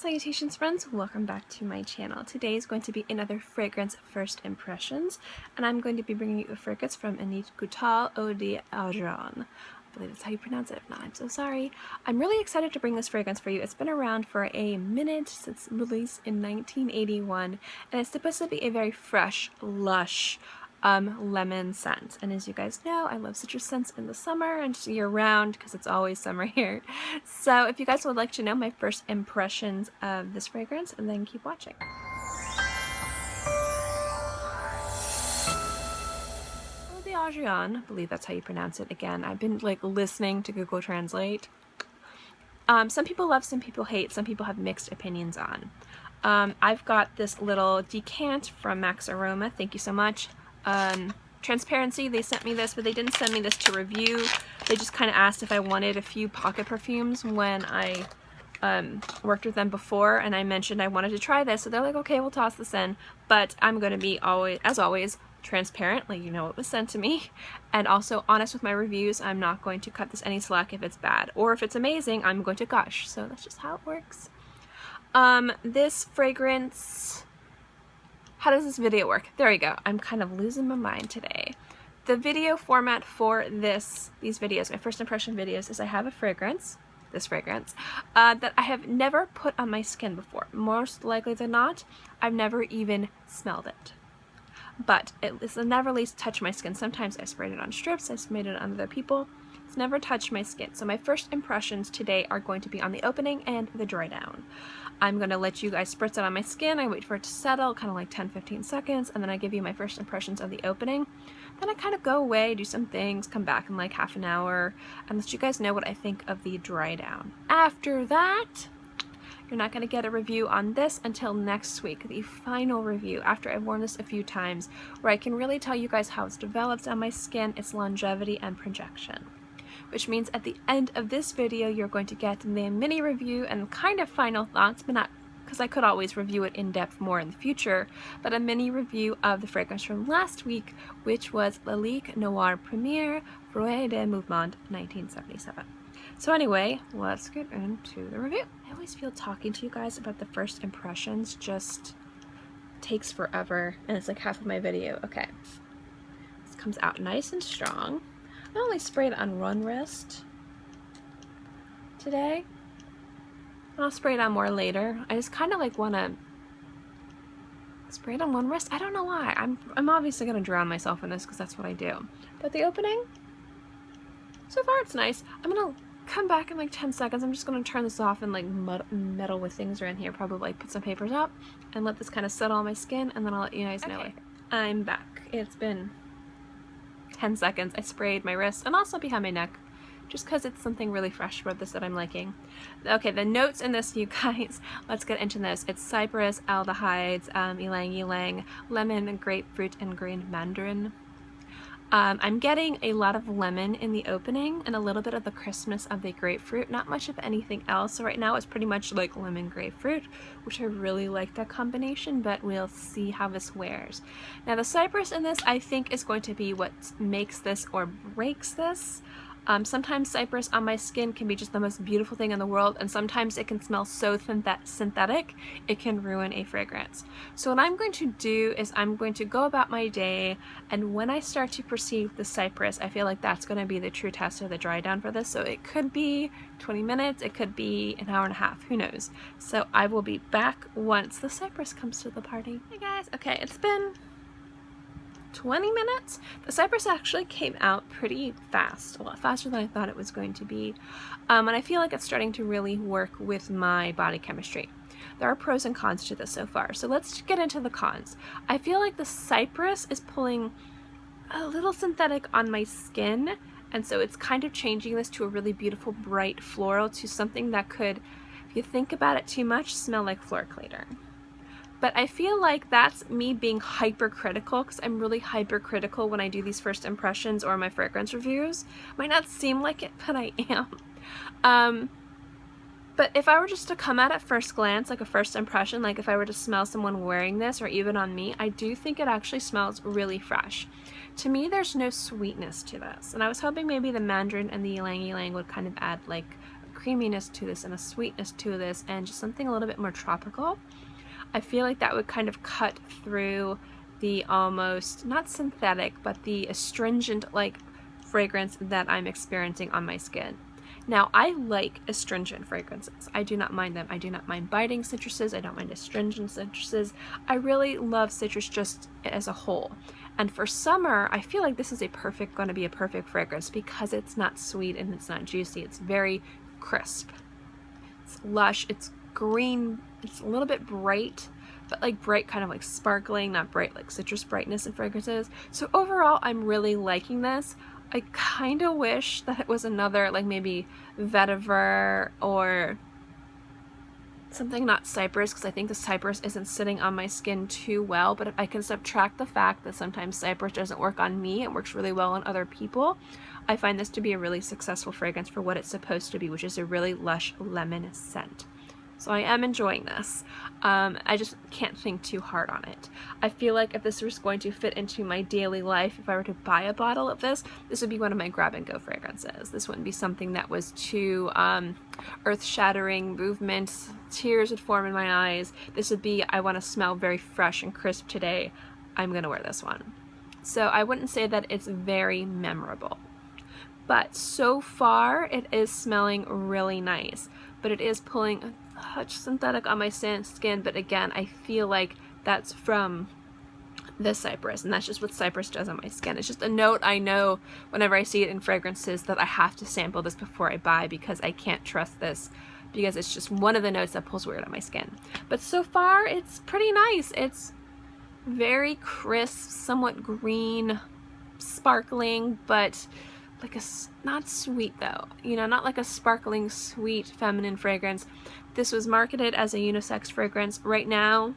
Salutations friends, welcome back to my channel. Today is going to be another fragrance first impressions, and I'm going to be bringing you a fragrance from Annick Goutal Eau I believe that's how you pronounce it. If not, I'm so sorry. I'm really excited to bring this fragrance for you. It's been around for a minute since release in 1981, and it's supposed to be a very fresh, lush, lemon scent. And as you guys know, I love citrus scents in the summer and just year round because it's always summer here. So if you guys would like to know my first impressions of this fragrance, and then keep watching. I believe that's how you pronounce it. Again, I've been like listening to Google Translate. Some people love, some people hate, some people have mixed opinions on. I've got this little decant from Max Aroma. Thank you so much. Transparency, they sent me this, but they didn't send me this to review. They just kind of asked if I wanted a few pocket perfumes when I worked with them before, and I mentioned I wanted to try this, so they're like, okay, we'll toss this in. But I'm going to be as always transparent, like you know it was sent to me, and also honest with my reviews. I'm not going to cut this any slack if it's bad, or if it's amazing I'm going to gush. So that's just how it works. This fragrance, how does this video work? There we go. I'm kind of losing my mind today. The video format for these videos, my first impression videos, is I have a fragrance, this fragrance, that I have never put on my skin before. Most likely than not, I've never even smelled it. But it's never at least touched my skin. Sometimes I sprayed it on strips, I sprayed it on other people. It's never touched my skin. So my first impressions today are going to be on the opening and the dry down. I'm going to let you guys spritz it on my skin. I wait for it to settle, kind of like 10-15 seconds, and then I give you my first impressions of the opening. Then I kind of go away, do some things, come back in like half an hour, and let you guys know what I think of the dry down. After that, you're not going to get a review on this until next week, the final review, after I've worn this a few times, where I can really tell you guys how it's developed on my skin, its longevity and projection. Which means at the end of this video, you're going to get the mini review and kind of final thoughts, but not, because I could always review it in depth more in the future, but a mini review of the fragrance from last week, which was Lalique Noir Premier Fruit de Mouvements 1977. So anyway, let's get into the review. I always feel talking to you guys about the first impressions just takes forever, and it's like half of my video. Okay, this comes out nice and strong. I only sprayed on one wrist today. I'll spray it on more later. I just kind of like want to spray it on one wrist. I don't know why. I'm obviously going to drown myself in this because that's what I do. But the opening, so far it's nice. I'm going to come back in like 10 seconds. I'm just going to turn this off and like meddle with things around here. Probably like put some papers up and let this kind of settle on my skin, and then I'll let you guys know it. I'm back. It's been 10 seconds. I sprayed my wrist and also behind my neck, just because it's something really fresh about this that I'm liking. Okay, the notes in this, you guys, let's get into this. It's Cypress, Aldehydes, Ylang, lemon, grapefruit, and green Mandarin. I'm getting a lot of lemon in the opening and a little bit of the crispness of the grapefruit, not much of anything else. So right now it's pretty much like lemon grapefruit, which I really like that combination, but we'll see how this wears. Now the Cypress in this, I think, is going to be what makes this or breaks this. Sometimes Cypress on my skin can be just the most beautiful thing in the world, and sometimes it can smell so synthetic it can ruin a fragrance. So what I'm going to do is I'm going to go about my day, and when I start to perceive the Cypress, I feel like that's going to be the true test of the dry down for this. So it could be 20 minutes, it could be an hour and a half, who knows. So I will be back once the Cypress comes to the party. Hey guys, okay, it's been 20 minutes. The Cypress actually came out pretty fast, a lot faster than I thought it was going to be, and I feel like it's starting to really work with my body chemistry. There are pros and cons to this so far, so let's get into the cons. I feel like the Cypress is pulling a little synthetic on my skin, and so it's kind of changing this to a really beautiful bright floral, to something that could, if you think about it too much, smell like florclator. But I feel like that's me being hypercritical, because I'm really hypercritical when I do these first impressions or my fragrance reviews. Might not seem like it, but I am. But if I were just to come at it first glance, like a first impression, like if I were to smell someone wearing this or even on me, I do think it actually smells really fresh. To me, there's no sweetness to this. And I was hoping maybe the Mandarin and the Ylang would kind of add like creaminess to this and a sweetness to this and just something a little bit more tropical. I feel like that would kind of cut through the almost, not synthetic, but the astringent like fragrance that I'm experiencing on my skin. Now, I like astringent fragrances. I do not mind them. I do not mind biting citruses. I don't mind astringent citruses. I really love citrus just as a whole. And for summer, I feel like this is going to be a perfect fragrance because it's not sweet and it's not juicy. It's very crisp. It's lush. It's green. It's a little bit bright, but like bright, kind of like sparkling, not bright like citrus brightness in fragrances. So overall, I'm really liking this. I kind of wish that it was another, like maybe vetiver or something not Cypress, because I think the Cypress isn't sitting on my skin too well. But if I can subtract the fact that sometimes Cypress doesn't work on me, it works really well on other people, I find this to be a really successful fragrance for what it's supposed to be, which is a really lush lemon scent. So I am enjoying this. I just can't think too hard on it. I feel like if this was going to fit into my daily life, if I were to buy a bottle of this, this would be one of my grab-and-go fragrances. This wouldn't be something that was too earth-shattering, movements, tears would form in my eyes. This would be, I want to smell very fresh and crisp today. I'm going to wear this one. So I wouldn't say that it's very memorable. But so far, it is smelling really nice. But it is pulling a touch synthetic on my skin, but again, I feel like that's from the Cypress, and that's just what Cypress does on my skin. It's just a note I know whenever I see it in fragrances that I have to sample this before I buy, because I can't trust this, because it's just one of the notes that pulls weird on my skin. But so far, it's pretty nice. It's very crisp, somewhat green, sparkling, but like not sweet though, you know, not like a sparkling, sweet, feminine fragrance. This was marketed as a unisex fragrance. Right now,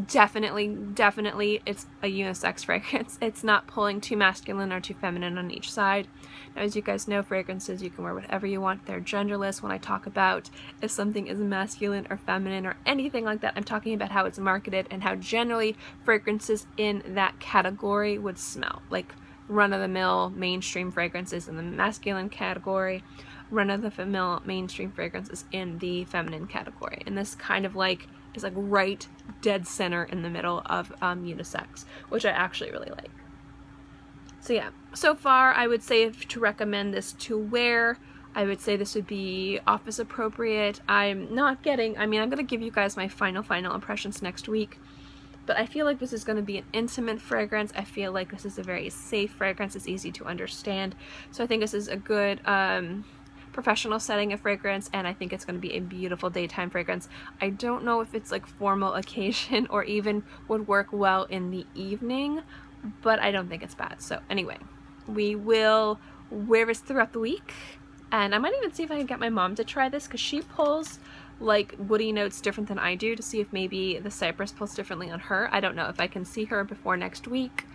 definitely it's a unisex fragrance. It's not pulling too masculine or too feminine on each side. Now, as you guys know, fragrances, you can wear whatever you want. They're genderless. When I talk about if something is masculine or feminine or anything like that, I'm talking about how it's marketed and how generally fragrances in that category would smell. Like run-of-the-mill mainstream fragrances in the masculine category, run-of-the-mill mainstream fragrances in the feminine category. And this kind of like is like right dead center in the middle of unisex, which I actually really like. So yeah, so far I would say to recommend this to wear, I would say this would be office appropriate. I'm not getting, I mean, I'm going to give you guys my final impressions next week. But I feel like this is going to be an intimate fragrance. I feel like this is a very safe fragrance. It's easy to understand. So I think this is a good professional setting of fragrance, and I think it's going to be a beautiful daytime fragrance. I don't know if it's like formal occasion or even would work well in the evening, but I don't think it's bad. So anyway, we will wear this throughout the week, and I might even see if I can get my mom to try this, because she pulls like woody notes different than I do, to see if maybe the Cypress pulls differently on her. I don't know. If I can see her before next week,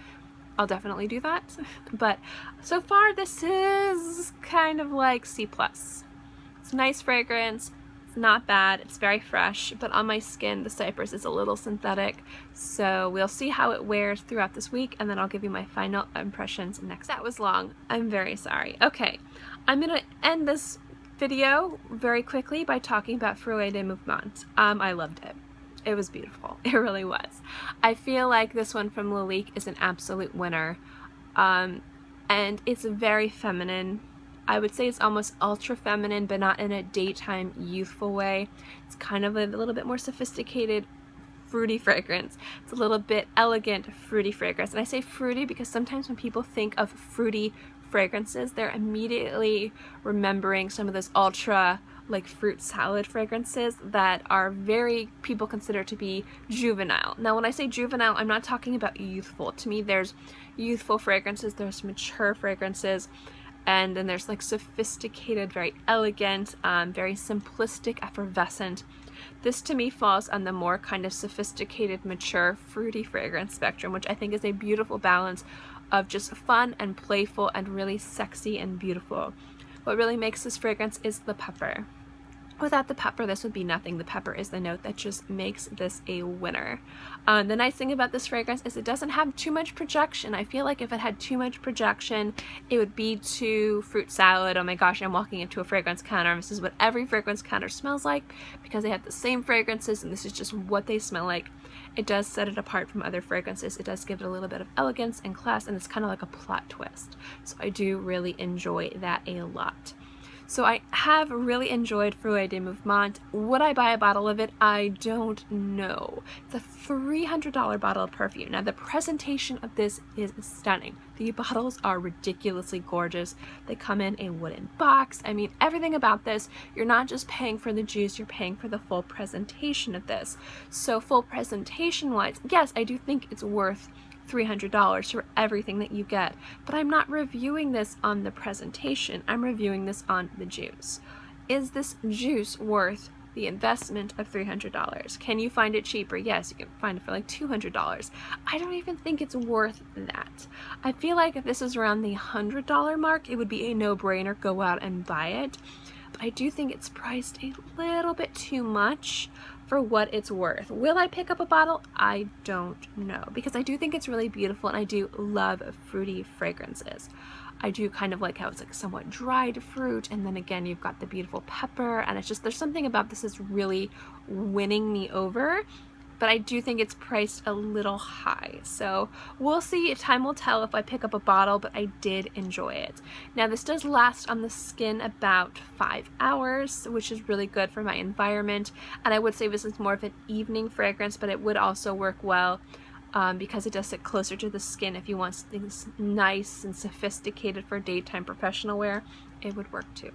I'll definitely do that. But so far, this is kind of like C+. It's a nice fragrance. It's not bad. It's very fresh, but on my skin, the Cypress is a little synthetic. So we'll see how it wears throughout this week, and then I'll give you my final impressions next. That was long. I'm very sorry. Okay, I'm gonna end this video very quickly by talking about Fruit de Mouvements. I loved it. It was beautiful. It really was. I feel like this one from Lalique is an absolute winner. And it's very feminine. I would say it's almost ultra feminine, but not in a daytime youthful way. It's kind of a little bit more sophisticated fruity fragrance. It's a little bit elegant fruity fragrance. And I say fruity because sometimes when people think of fruity fragrances, they're immediately remembering some of those ultra like fruit salad fragrances that are very, people consider to be juvenile. Now when I say juvenile, I'm not talking about youthful. To me, there's youthful fragrances, there's mature fragrances, and then there's like sophisticated, very elegant, very simplistic, effervescent. This to me falls on the more kind of sophisticated, mature, fruity fragrance spectrum, which I think is a beautiful balance of just fun and playful and really sexy and beautiful. What really makes this fragrance is the pepper. Without the pepper, this would be nothing. The pepper is the note that just makes this a winner. The nice thing about this fragrance is it doesn't have too much projection. I feel like if it had too much projection, it would be too fruit salad. Oh my gosh, I'm walking into a fragrance counter. This is what every fragrance counter smells like because they have the same fragrances and this is just what they smell like. It does set it apart from other fragrances. It does give it a little bit of elegance and class, and it's kind of like a plot twist. So I do really enjoy that a lot. So I have really enjoyed Fruit de Mouvement. Would I buy a bottle of it? I don't know. It's a $300 bottle of perfume. Now the presentation of this is stunning. The bottles are ridiculously gorgeous. They come in a wooden box. I mean, everything about this, you're not just paying for the juice, you're paying for the full presentation of this. So full presentation wise, yes, I do think it's worth $300 for everything that you get, but I'm not reviewing this on the presentation. I'm reviewing this on the juice. Is this juice worth the investment of $300? Can you find it cheaper? Yes, you can find it for like $200. I don't even think it's worth that. I feel like if this is around the $100 mark, it would be a no-brainer. Go out and buy it. But I do think it's priced a little bit too much for what it's worth. Will I pick up a bottle? I don't know, because I do think it's really beautiful and I do love fruity fragrances. I do kind of like how it's like somewhat dried fruit, and then again you've got the beautiful pepper, and it's just, there's something about this that's really winning me over. But I do think it's priced a little high. So we'll see. Time will tell if I pick up a bottle, but I did enjoy it. Now this does last on the skin about 5 hours, which is really good for my environment. And I would say this is more of an evening fragrance, but it would also work well because it does sit closer to the skin. If you want things nice and sophisticated for daytime professional wear, it would work too.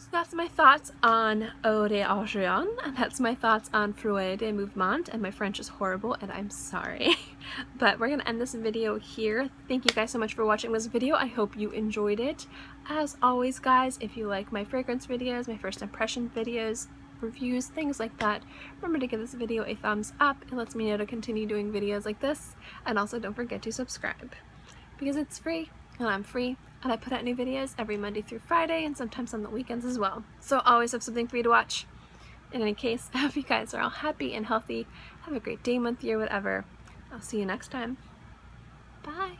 So that's my thoughts on Eau de Argent, and that's my thoughts on Fruit de Mouvement, and my French is horrible and I'm sorry. But we're going to end this video here. Thank you guys so much for watching this video. I hope you enjoyed it. As always guys, if you like my fragrance videos, my first impression videos, reviews, things like that, remember to give this video a thumbs up. It lets me know to continue doing videos like this, and also don't forget to subscribe because it's free and I'm free. And I put out new videos every Monday through Friday and sometimes on the weekends as well. So I always have something for you to watch. In any case, I hope you guys are all happy and healthy. Have a great day, month, year, whatever. I'll see you next time. Bye.